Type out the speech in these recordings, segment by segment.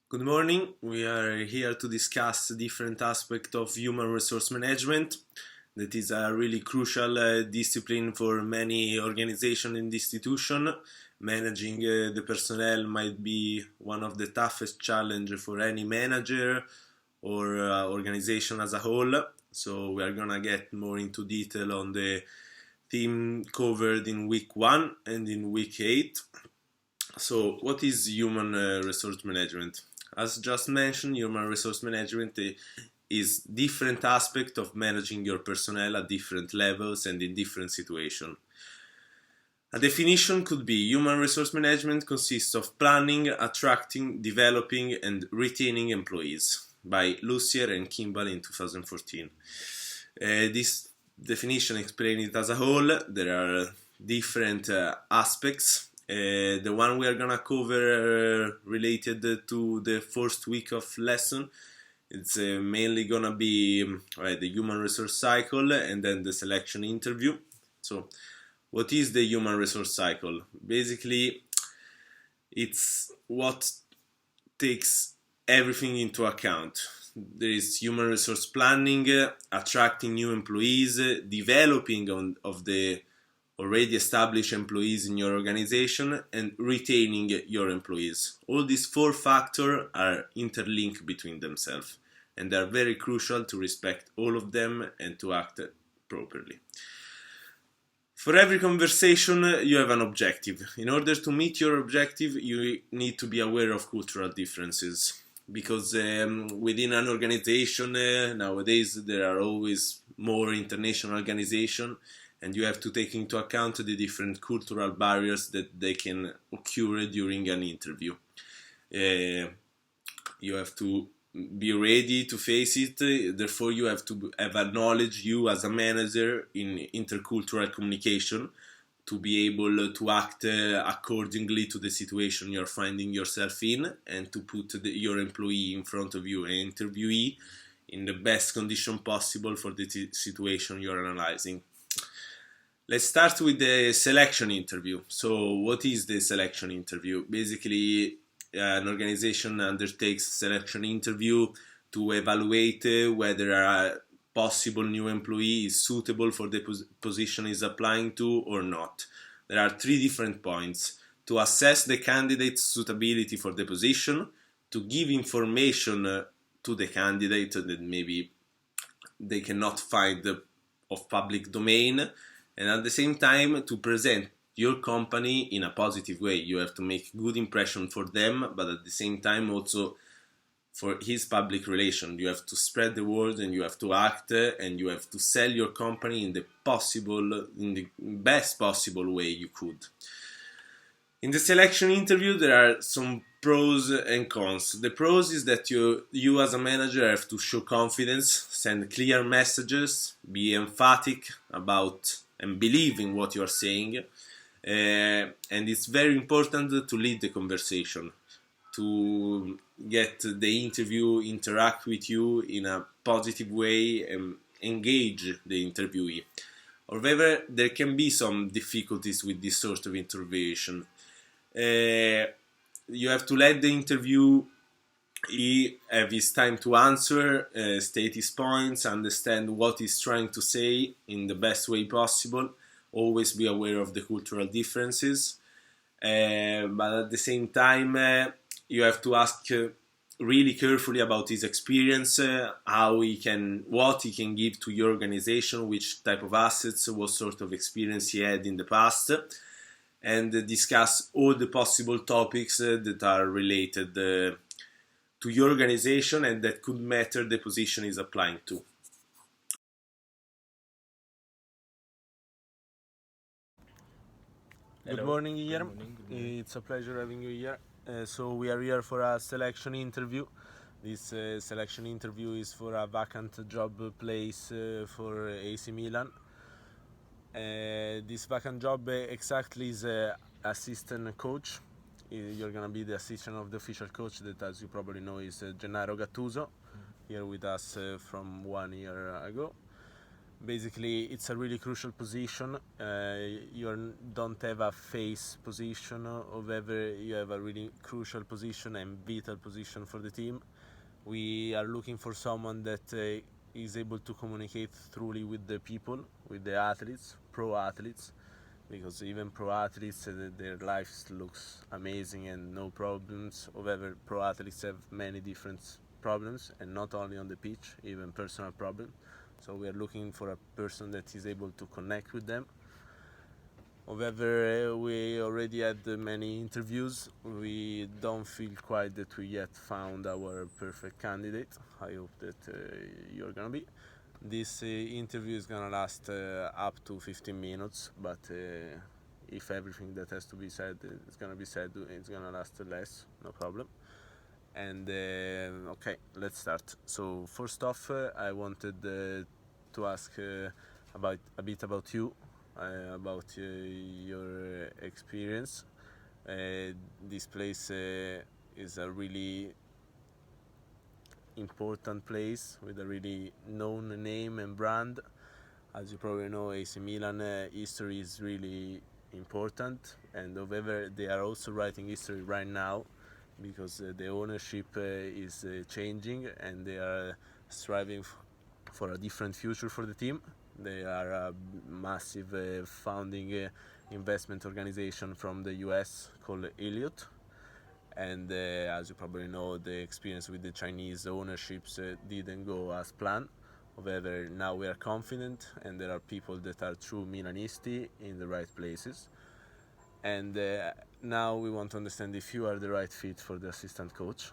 Good morning. We are here to discuss different aspects of human resource management. That is a really crucial discipline for many organizations and institutions. Managing the personnel might be one of the toughest challenges for any manager or organization as a whole. So we are gonna get more into detail on the theme covered in week 1 and in week 8. So, what is human resource management? As just mentioned, human resource management is different aspect of managing your personnel at different levels and in different situations. A definition could be human resource management consists of planning, attracting, developing, and retaining employees by Lucier and Kimball in 2014. This definition explains it as a whole. There are different aspects. The one we are gonna cover related to the first week of lesson, it's mainly gonna be the human resource cycle and then the selection interview. So, what is the human resource cycle? Basically, it's what takes everything into account. There is human resource planning, attracting new employees, developing of the already established employees in your organization, and retaining your employees. All these 4 factors are interlinked between themselves, and they are very crucial to respect all of them and to act properly. For every conversation, you have an objective. In order to meet your objective, you need to be aware of cultural differences. Because within an organization, nowadays there are always more international organizations, and you have to take into account the different cultural barriers that they can occur during an interview. You have to be ready to face it, therefore you have to have a knowledge, you as a manager, in intercultural communication to be able to act accordingly to the situation you're finding yourself in, and to put your employee in front of you, an interviewee, in the best condition possible for the situation you're analyzing. Let's start with the selection interview. So, what is the selection interview? Basically, an organization undertakes a selection interview to evaluate whether a possible new employee is suitable for the position is applying to or not. There are 3 different points: to assess the candidate's suitability for the position, to give information to the candidate that maybe they cannot find of public domain, and at the same time to present your company in a positive way. You have to make good impression for them, but at the same time also for his public relation. You have to spread the word, and you have to act, and you have to sell your company in the best possible way you could. In the selection interview, there are some pros and cons. The pros is that you as a manager have to show confidence, send clear messages, be emphatic about and believe in what you are saying, and it's very important to lead the conversation, to get the interview interact with you in a positive way and engage the interviewee. However, there can be some difficulties with this sort of intervention. You have to let the interviewee have his time to answer, state his points, understand what he's trying to say in the best way possible. Always be aware of the cultural differences, but at the same time, you have to ask really carefully about his experience, what he can give to your organization, which type of assets, what sort of experience he had in the past, and discuss all the possible topics that are related to your organization and that could matter the position is applying to. Hello. Good morning, Guillermo. Good morning. It's a pleasure having you here. So we are here for a selection interview. This selection interview is for a vacant job place for AC Milan. This vacant job exactly is assistant coach. You're gonna be the assistant of the official coach that, as you probably know, is Gennaro Gattuso, here with us from 1 year ago. Basically, it's a really crucial position. Don't have a face position, however, you have a really crucial position and vital position for the team. We are looking for someone that is able to communicate truly with the people, with the athletes, pro athletes, because even pro athletes, their lives looks amazing and no problems. However, pro athletes have many different problems, and not only on the pitch, even personal problems. So we are looking for a person that is able to connect with them. However, we already had many interviews. We don't feel quite that we yet found our perfect candidate. I hope that you're gonna be. This interview is gonna last up to 15 minutes, but if everything that has to be said is gonna be said, it's gonna last less, no problem. And okay, let's start. So first off, I wanted to ask about a bit about you, about your experience. This place is a really important place with a really known name and brand. As you probably know, AC Milan history is really important, and however they are also writing history right now because the ownership is changing and they are striving for a different future for the team. They are a massive founding investment organization from the US called Elliott, and as you probably know, the experience with the Chinese ownerships didn't go as planned. However, now we are confident, and there are people that are true Milanisti in the right places. And now we want to understand if you are the right fit for the assistant coach.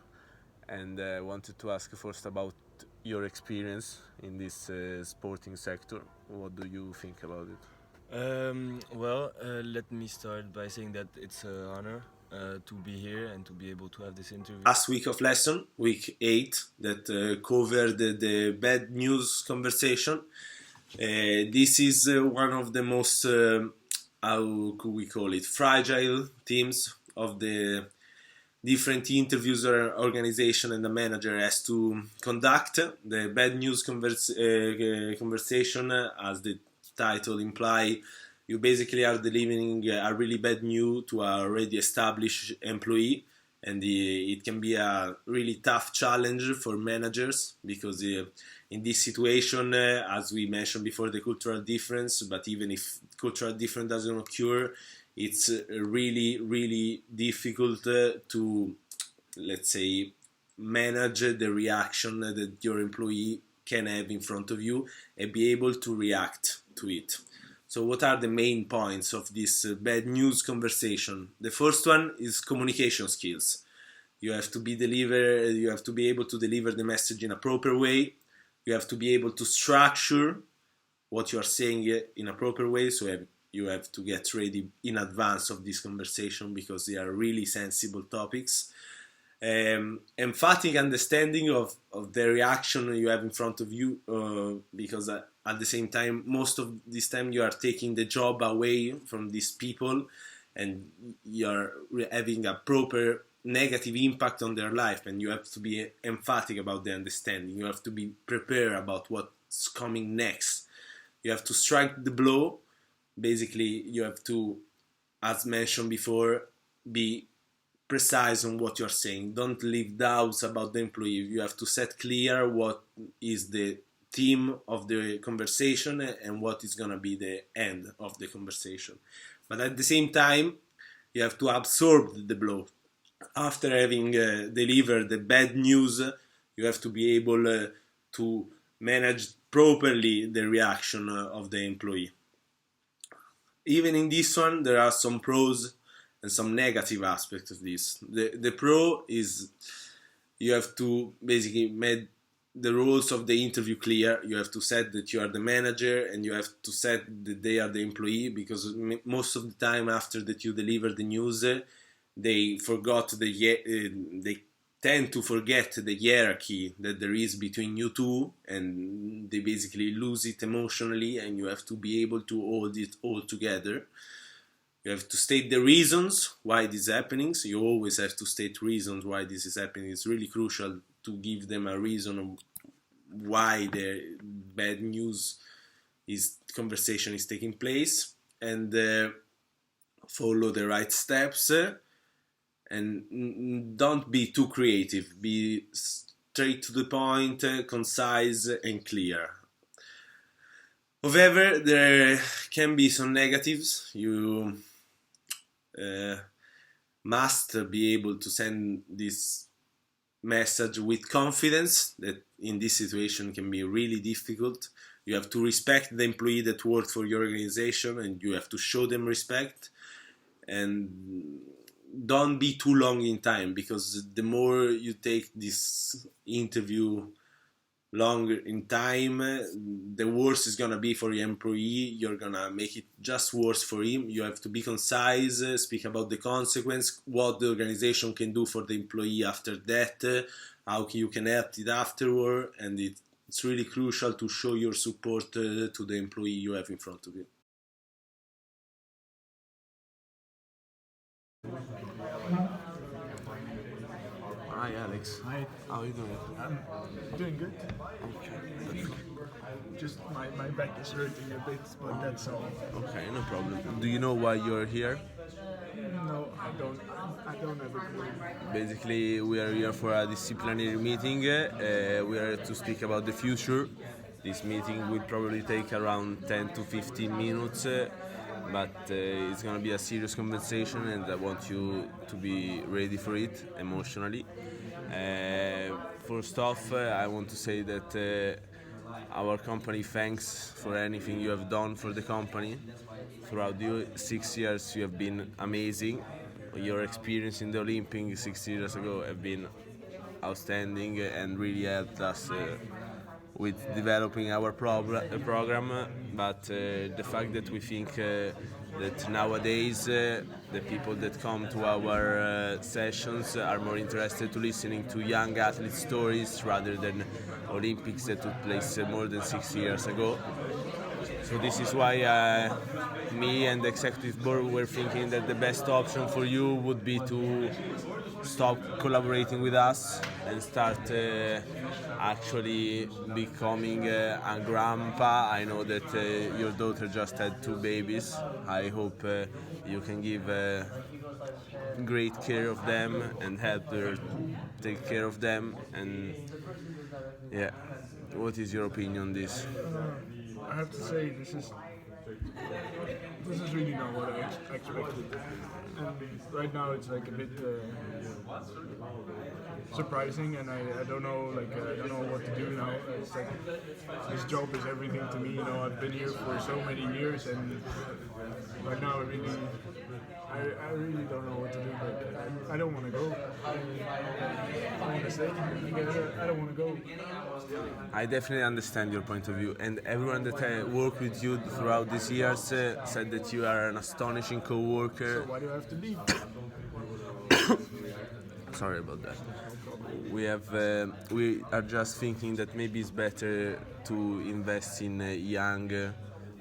And I wanted to ask first about your experience in this sporting sector. What do you think about it? Let me start by saying that it's an honor to be here and to be able to have this interview. Last week of lesson, week 8, that covered the bad news conversation. This is one of the most, how could we call it, fragile teams of the different interviews or organization and the manager has to conduct. The bad news conversation, as the title imply, you basically are delivering a really bad news to a already established employee, and it can be a really tough challenge for managers because in this situation, as we mentioned before, the cultural difference, but even if cultural difference doesn't occur, it's really, really difficult to, let's say, manage the reaction that your employee can have in front of you and be able to react to it. So what are the main points of this bad news conversation? The first one is communication skills. You have to be able to deliver the message in a proper way. You have to be able to structure what you are saying in a proper way, so you have to get ready in advance of this conversation because they are really sensible topics. Emphatic understanding of the reaction you have in front of you, because at the same time, most of this time you are taking the job away from these people and you are having a proper negative impact on their life, and you have to be emphatic about the understanding. You have to be prepared about what's coming next. You have to strike the blow. Basically, you have to, as mentioned before, be precise on what you're saying. Don't leave doubts about the employee. You have to set clear what is the theme of the conversation and what is going to be the end of the conversation. But at the same time, you have to absorb the blow. After having delivered the bad news, you have to be able to manage properly the reaction of the employee. Even in this one, there are some pros and some negative aspects of this. The pro is you have to basically make the rules of the interview clear. You have to set that you are the manager and you have to set that they are the employee, because most of the time after that you deliver the news, they tend to forget the hierarchy that there is between you two, and they basically lose it emotionally, and you have to be able to hold it all together. You have to state the reasons why this is happening, so you always have to state reasons why this is happening. It's really crucial to give them a reason of why the bad news conversation is taking place, and follow the right steps, and don't be too creative. Be straight to the point, concise and clear. However, there can be some negatives. You must be able to send this message with confidence, that in this situation can be really difficult. You have to respect the employee that worked for your organization, and you have to show them respect. And don't be too long in time, because the more you take this interview longer in time, the worse it's gonna be for your employee. You're gonna make it just worse for him. You have to be concise, speak about the consequence, what the organization can do for the employee after that, how you can help it afterward, and it's really crucial to show your support to the employee you have in front of you. Hi Alex. Hi, How are you doing? I'm doing good. Okay. Just my back is hurting a bit, but that's all. Okay, no problem. Do you know why you're here? No, I don't. I don't have a clue. Basically, we are here for a disciplinary meeting. We are to speak about the future. This meeting will probably take around 10 to 15 minutes, but it's going to be a serious conversation, and I want you to be ready for it emotionally. First off, I want to say that our company thanks for anything you have done for the company. Throughout the 6 years, you have been amazing. Your experience in the Olympics 6 years ago have been outstanding and really helped us with developing our program. But the fact that we think that nowadays the people that come to our sessions are more interested to listening to young athlete stories rather than Olympics that took place more than 6 years ago. So this is why me and the executive board were thinking that the best option for you would be to stop collaborating with us and start actually becoming a grandpa. I know that your daughter just had 2 babies. I hope you can give great care of them and help her take care of them. And yeah, what is your opinion on this? I have to say this is really not what I expected. And right now it's like a bit surprising, and I don't know I don't know what to do now. It's like this job is everything to me. You know, I've been here for so many years, and right now I really don't know what to do. Like I don't want to go. I want to stay. I don't want to go. I definitely understand your point of view, and everyone that worked with you throughout these years said that you are an astonishing co-worker. So why do I have to leave? Sorry about that. We are just thinking that maybe it's better to invest in young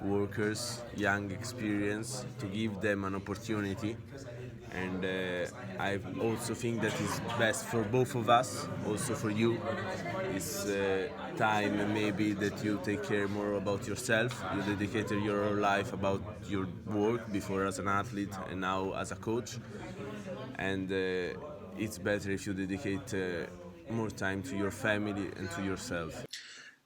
workers, young experience, to give them an opportunity. And I also think that it's best for both of us, also for you. It's time maybe that you take care more about yourself. You dedicated your life about your work before as an athlete and now as a coach. And it's better if you dedicate more time to your family and to yourself.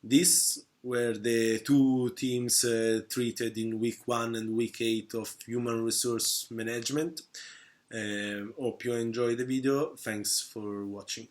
These were the 2 teams treated in week 1 and week 8 of human resource management. Hope you enjoyed the video. Thanks for watching.